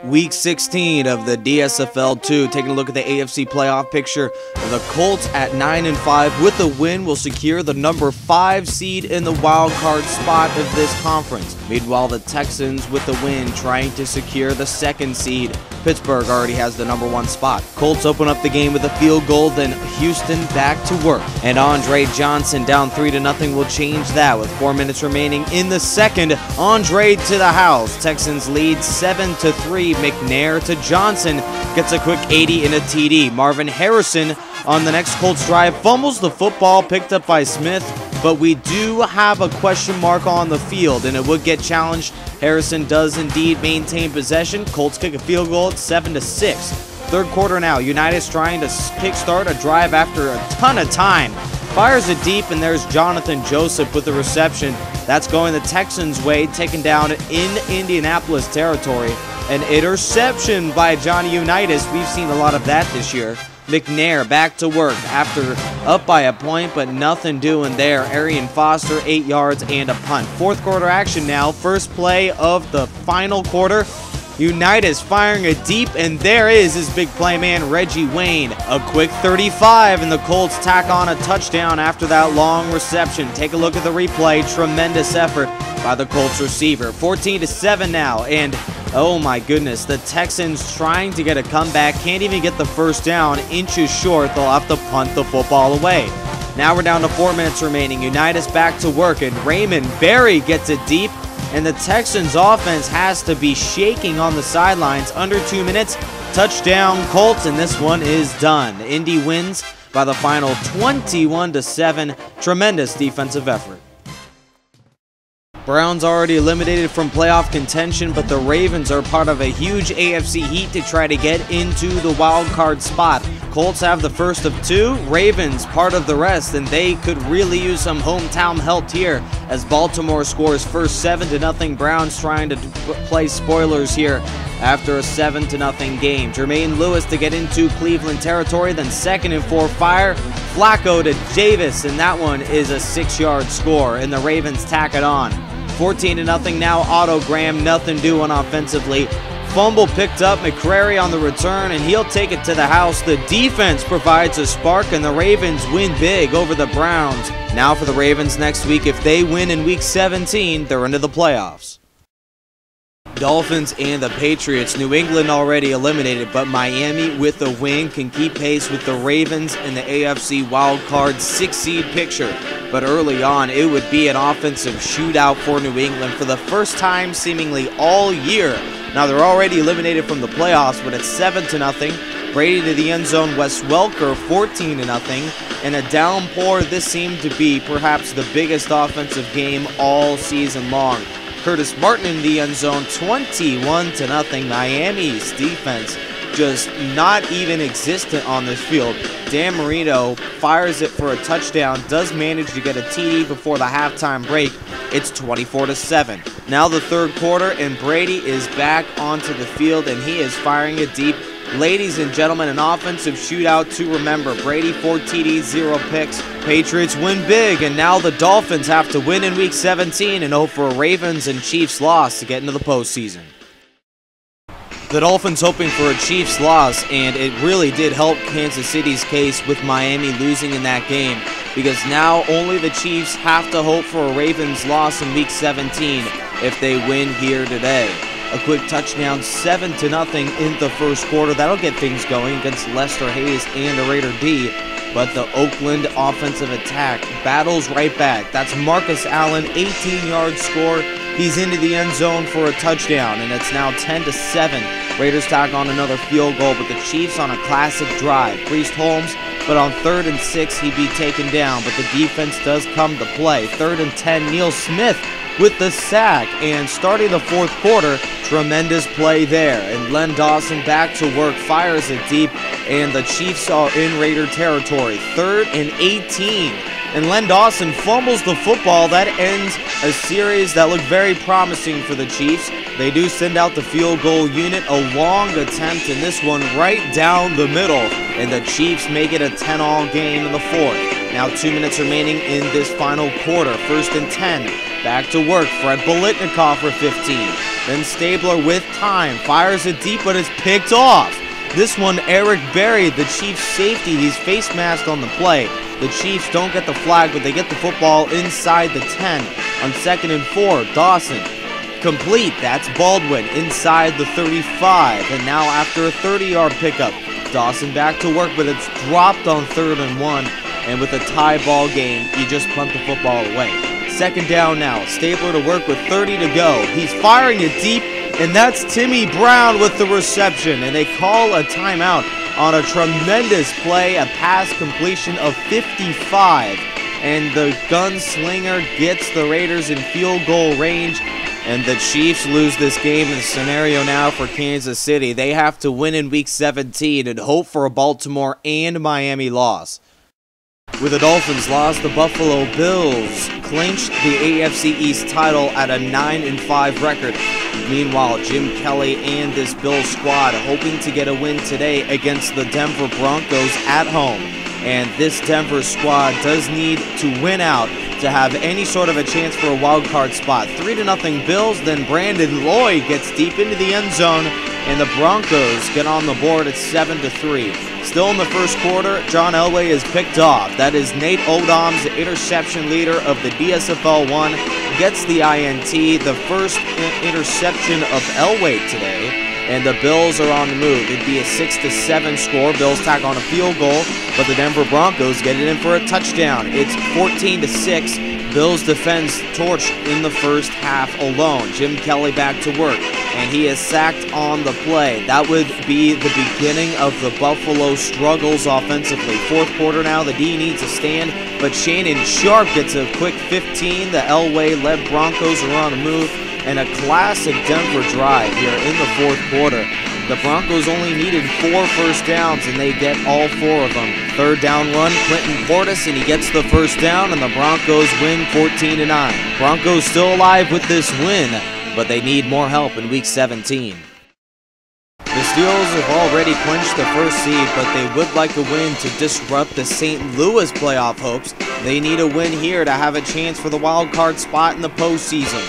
Week 16 of the DSFL 2, taking a look at the AFC playoff picture. The Colts at 9-5 with a win will secure the number 5 seed in the wild card spot of this conference. Meanwhile, the Texans with the win trying to secure the 2nd seed. Pittsburgh already has the number 1 spot. Colts open up the game with a field goal, then Houston back to work. And Andre Johnson down 3-0 will change that with 4 minutes remaining in the second. Andre to the house. Texans lead 7-3. McNair to Johnson gets a quick 80 in a TD. Marvin Harrison on the next Colts drive fumbles the football, picked up by Smith, but we do have a question mark on the field, and it would get challenged. Harrison does indeed maintain possession. Colts kick a field goal at 7-6. Third quarter now. United's trying to kickstart a drive after a ton of time. Fires it deep, and there's Jonathan Joseph with the reception. That's going the Texans' way, taken down in Indianapolis territory. An interception by Johnny Unitas. We've seen a lot of that this year. McNair back to work after up by a point, but nothing doing there. Arian Foster, 8 yards and a punt. Fourth quarter action now. First play of the final quarter. Unitas firing a deep, and there is his big play man, Reggie Wayne. A quick 35, and the Colts tack on a touchdown after that long reception. Take a look at the replay. Tremendous effort by the Colts receiver. 14-7 now, and oh my goodness, the Texans trying to get a comeback. Can't even get the first down. Inches short. They'll have to punt the football away. Now we're down to 4 minutes remaining. Unitas back to work, and Raymond Berry gets it deep. And the Texans offense has to be shaking on the sidelines. Under 2 minutes, touchdown Colts, and this one is done. Indy wins by the final 21-7. Tremendous defensive effort. Browns already eliminated from playoff contention, but the Ravens are part of a huge AFC heat to try to get into the wild card spot. Colts have the first of 2, Ravens part of the rest, and they could really use some hometown help here as Baltimore scores first 7-0. Browns trying to play spoilers here after a 7-0 game. Jermaine Lewis to get into Cleveland territory, then 2nd and 4 fire. Flacco to Davis, and that one is a 6-yard score, and the Ravens tack it on. 14-0 now. Otto Graham, nothing doing offensively. Fumble picked up. McCrary on the return, and he'll take it to the house. The defense provides a spark, and the Ravens win big over the Browns. Now for the Ravens next week, if they win in Week 17, they're into the playoffs. Dolphins and the Patriots. New England already eliminated, but Miami with a win can keep pace with the Ravens in the AFC wildcard 6-seed picture. But early on, it would be an offensive shootout for New England for the first time seemingly all year. Now they're already eliminated from the playoffs, but it's 7-0. Brady to the end zone. Wes Welker 14-0. And a downpour. This seemed to be perhaps the biggest offensive game all season long. Curtis Martin in the end zone, 21-0. Miami's defense just not even existent on this field. Dan Marino fires it for a touchdown, does manage to get a TD before the halftime break. It's 24-7. Now the third quarter, and Brady is back onto the field, and he is firing it deep. Ladies and gentlemen, an offensive shootout to remember. Brady 4 TDs, 0 picks. Patriots win big, and now the Dolphins have to win in Week 17 and hope for a Ravens and Chiefs loss to get into the postseason. The Dolphins hoping for a Chiefs loss, and it really did help Kansas City's case with Miami losing in that game, because now only the Chiefs have to hope for a Ravens loss in Week 17 if they win here today. A quick touchdown, 7-0 in the first quarter. That'll get things going against Lester Hayes and the Raider D. But the Oakland offensive attack battles right back. That's Marcus Allen, 18-yard score. He's into the end zone for a touchdown, and it's now 10-7. Raiders tack on another field goal, but the Chiefs on a classic drive. Priest Holmes, but on 3rd and 6, he'd be taken down, but the defense does come to play. 3rd and 10, Neil Smith with the sack, and starting the fourth quarter, tremendous play there. And Len Dawson back to work, fires it deep, and the Chiefs are in Raider territory. 3rd and 18. And Len Dawson fumbles the football. That ends a series that looked very promising for the Chiefs. They do send out the field goal unit. A long attempt, and this one right down the middle. And the Chiefs make it a 10-all game in the fourth. Now 2 minutes remaining in this final quarter. 1st and 10. Back to work, Fred Biletnikoff for 15. Then Stabler with time, fires it deep, but it's picked off. This one, Eric Berry, the Chiefs safety, he's face masked on the play. The Chiefs don't get the flag, but they get the football inside the 10 on 2nd and 4. Dawson, complete, that's Baldwin, inside the 35. And now after a 30-yard pickup, Dawson back to work, but it's dropped on 3rd and 1. And with a tie ball game, you just punt the football away. 2nd down now, Stabler to work with 30 to go. He's firing it deep, and that's Timmy Brown with the reception. And they call a timeout on a tremendous play, a pass completion of 55. And the gunslinger gets the Raiders in field goal range. And the Chiefs lose this game in the scenario now for Kansas City. They have to win in Week 17 and hope for a Baltimore and Miami loss. With the Dolphins loss, the Buffalo Bills clinched the AFC East title at a 9-5 record. Meanwhile, Jim Kelly and this Bills squad hoping to get a win today against the Denver Broncos at home. And this Denver squad does need to win out to have any sort of a chance for a wild card spot. 3-0 Bills, then Brandon Lloyd gets deep into the end zone, and the Broncos get on the board at 7-3. Still in the first quarter, John Elway is picked off. That is Nate Odom's interception leader of the DSFL 1. Gets the INT, the first interception of Elway today. And the Bills are on the move. It'd be a 6-7 score. Bills tack on a field goal, but the Denver Broncos get it in for a touchdown. It's 14-6. Bills defense torched in the first half alone. Jim Kelly back to work, and he is sacked on the play. That would be the beginning of the Buffalo struggles offensively. Fourth quarter now, the D needs a stand, but Shannon Sharp gets a quick 15. The Elway-led Broncos are on the move, and a classic Denver drive here in the fourth quarter. The Broncos only needed 4 first downs, and they get all 4 of them. 3rd down run, Clinton Portis, and he gets the first down, and the Broncos win 14-9. Broncos still alive with this win, but they need more help in Week 17. The Steelers have already clinched the first seed, but they would like a win to disrupt the St. Louis playoff hopes. They need a win here to have a chance for the wild card spot in the postseason.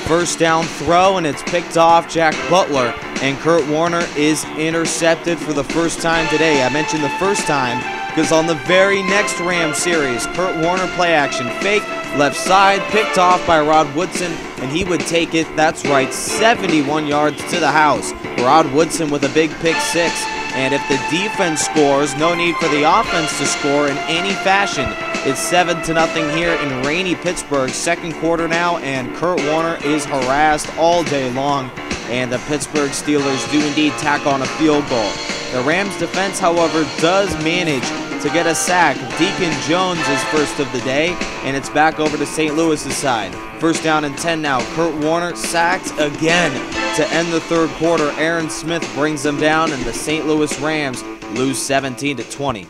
First down throw, and it's picked off Jack Butler, and Kurt Warner is intercepted for the first time today. I mentioned the first time because on the very next Rams series, Kurt Warner play action fake, left side, picked off by Rod Woodson, and he would take it, that's right, 71 yards to the house. Rod Woodson with a big pick 6, and if the defense scores, no need for the offense to score in any fashion. It's 7-0 here in rainy Pittsburgh. Second quarter now, and Kurt Warner is harassed all day long, and the Pittsburgh Steelers do indeed tack on a field goal. The Rams defense, however, does manage to get a sack. Deacon Jones is first of the day, and it's back over to St. Louis' side. First down and 10 now. Kurt Warner sacked again to end the third quarter. Aaron Smith brings them down, and the St. Louis Rams lose 17-20.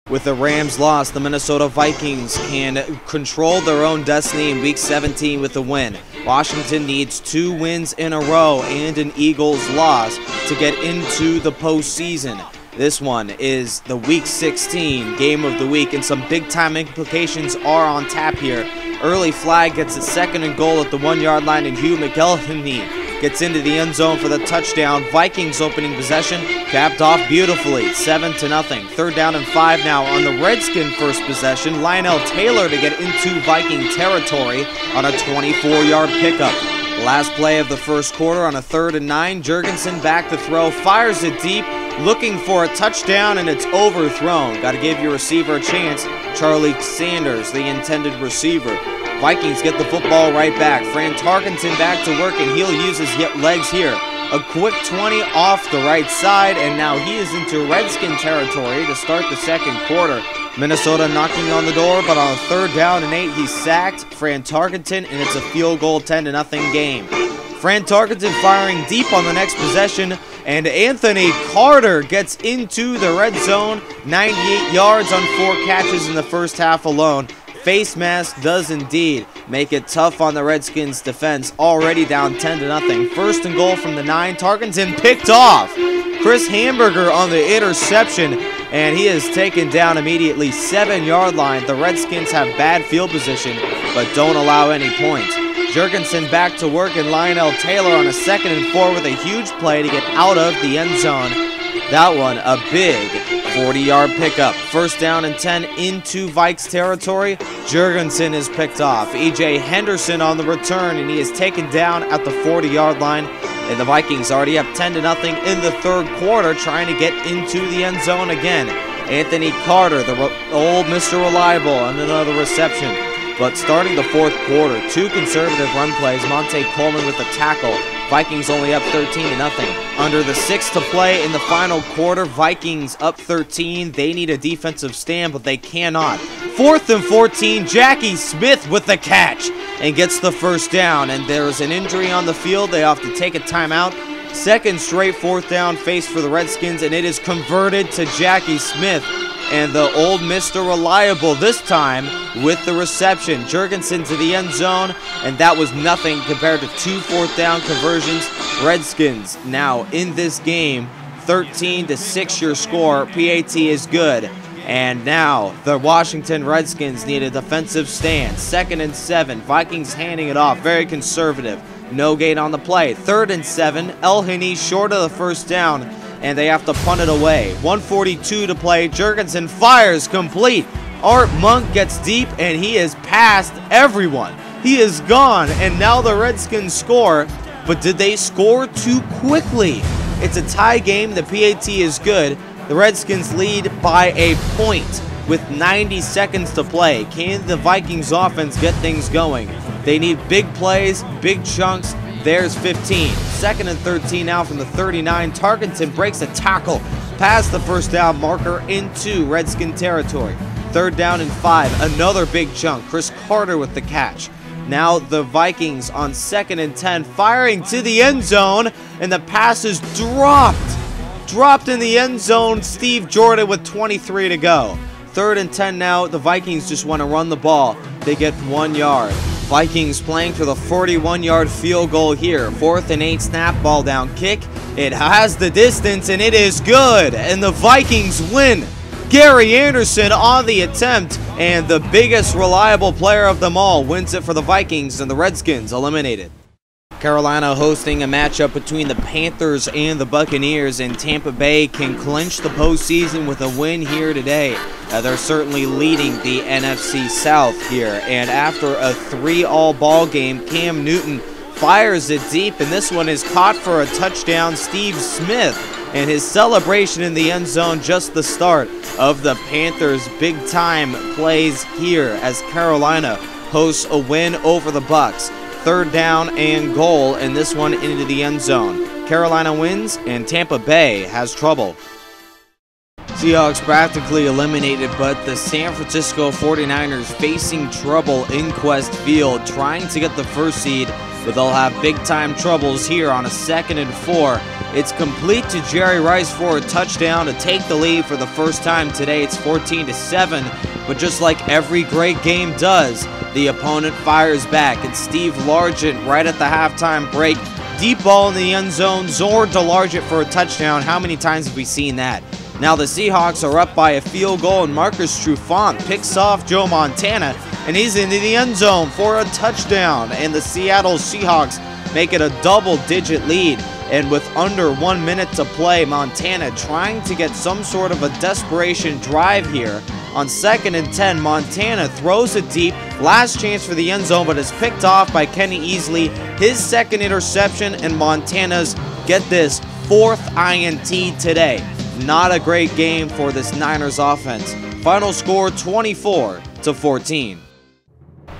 With the Rams loss, the Minnesota Vikings can control their own destiny in Week 17 with a win. Washington needs 2 wins in a row and an Eagles loss to get into the postseason. This one is the Week 16 game of the week, and some big-time implications are on tap here. Early flag gets a 2nd and goal at the 1-yard line, and Hugh McElhenney gets into the end zone for the touchdown. Vikings opening possession, capped off beautifully, 7-0. 3rd down and 5 now on the Redskins first possession. Lionel Taylor to get into Viking territory on a 24-yard pickup. Last play of the first quarter on a 3rd and 9. Jurgensen back to throw, fires it deep, looking for a touchdown, and it's overthrown. Got to give your receiver a chance. Charlie Sanders, the intended receiver. Vikings get the football right back. Fran Tarkenton back to work, and he'll use his legs here. A quick 20 off the right side, and now he is into Redskin territory to start the second quarter. Minnesota knocking on the door, but on a 3rd down and 8, he's sacked. Fran Tarkenton, and it's a field goal 10-0 game. Fran Tarkenton firing deep on the next possession, and Anthony Carter gets into the red zone. 98 yards on 4 catches in the first half alone. Face mask does indeed make it tough on the Redskins defense, already down 10-0. First and goal from the 9. Tarkenton picked off. Chris Hamburger on the interception, and he is taken down immediately. 7-yard line. The Redskins have bad field position, but don't allow any points. Jurgensen back to work, and Lionel Taylor on a 2nd and 4 with a huge play to get out of the end zone. That one, a big 40-yard pickup. 1st down and 10 into Vikes territory. Jurgensen is picked off. E.J. Henderson on the return, and he is taken down at the 40-yard line. And the Vikings already up 10-0 in the 3rd quarter, trying to get into the end zone again. Anthony Carter, the old Mr. Reliable, on another reception. But starting the 4th quarter, 2 conservative run plays. Monte Coleman with a tackle. Vikings only up 13-0. Under the 6 to play in the final quarter, Vikings up 13. They need a defensive stand, but they cannot. 4th and 14, Jackie Smith with the catch and gets the 1st down. And there's an injury on the field. They have to take a timeout. 2nd straight 4th down faced for the Redskins, and it is converted to Jackie Smith. And the old Mr. Reliable this time with the reception. Jurgensen to the end zone, and that was nothing compared to 2 4th down conversions. Redskins now in this game, 13-6 your score. PAT is good. And now the Washington Redskins need a defensive stand. 2nd and 7, Vikings handing it off, very conservative. No gain on the play. 3rd and 7, Elheny short of the 1st down, and they have to punt it away. 1:42 to play. Jurgensen fires complete. Art Monk gets deep, and he is past everyone. He is gone, and now the Redskins score. But did they score too quickly? It's a tie game. The PAT is good. The Redskins lead by a point with 90 seconds to play. Can the Vikings offense get things going? They need big plays, big chunks. There's 15. 2nd and 13 now from the 39. Tarkenton breaks a tackle past the 1st down marker into Redskin territory. 3rd down and 5. Another big chunk. Chris Carter with the catch. Now the Vikings on 2nd and 10, firing to the end zone, and the pass is dropped. Dropped in the end zone. Steve Jordan with 23 to go. 3rd and 10 now. The Vikings just want to run the ball. They get 1 yard. Vikings playing for the 41-yard field goal here. 4th and 8, snap, ball down, kick. It has the distance, and it is good. And the Vikings win. Gary Anderson on the attempt, and the biggest reliable player of them all wins it for the Vikings, and the Redskins eliminated. Carolina hosting a matchup between the Panthers and the Buccaneers, and Tampa Bay can clinch the postseason with a win here today. They're certainly leading the NFC South here, and after a 3-all ball game, Cam Newton fires it deep, and this one is caught for a touchdown. Steve Smith and his celebration in the end zone, just the start of the Panthers' big-time plays here as Carolina hosts a win over the Bucs. 3rd down and goal, and this one into the end zone. Carolina wins, and Tampa Bay has trouble. Seahawks practically eliminated, but the San Francisco 49ers facing trouble in Quest Field, trying to get the 1st seed, but they'll have big-time troubles here on a 2nd and 4. It's complete to Jerry Rice for a touchdown to take the lead for the first time today. It's 14-7, but just like every great game does, the opponent fires back. It's Steve Largent right at the halftime break. Deep ball in the end zone. Zord to Largent for a touchdown. How many times have we seen that? Now the Seahawks are up by a field goal, and Marcus Trufant picks off Joe Montana, and he's into the end zone for a touchdown. And the Seattle Seahawks make it a double-digit lead. And with under 1 minute to play, Montana trying to get some sort of a desperation drive here. On 2nd and 10, Montana throws it deep. Last chance for the end zone, but is picked off by Kenny Easley. His 2nd interception, and Montana's, get this, 4th INT today. Not a great game for this Niners offense. Final score 24-14.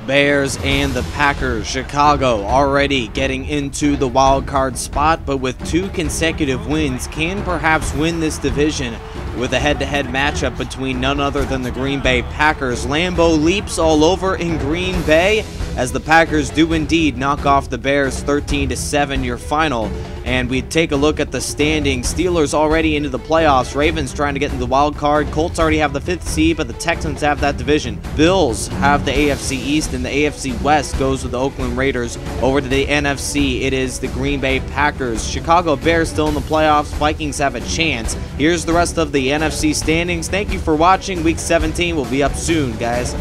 Bears and the Packers. Chicago already getting into the wild card spot, but with 2 consecutive wins, can perhaps win this division with a head-to-head matchup between none other than the Green Bay Packers. Lambeau leaps all over in Green Bay as the Packers do indeed knock off the Bears 13-7 your final. And we take a look at the standings. Steelers already into the playoffs. Ravens trying to get into the wild card. Colts already have the 5th seed, but the Texans have that division. Bills have the AFC East, and the AFC West goes with the Oakland Raiders. Over to the NFC, it is the Green Bay Packers. Chicago Bears still in the playoffs. Vikings have a chance. Here's the rest of the NFC standings. Thank you for watching. Week 17 will be up soon, guys.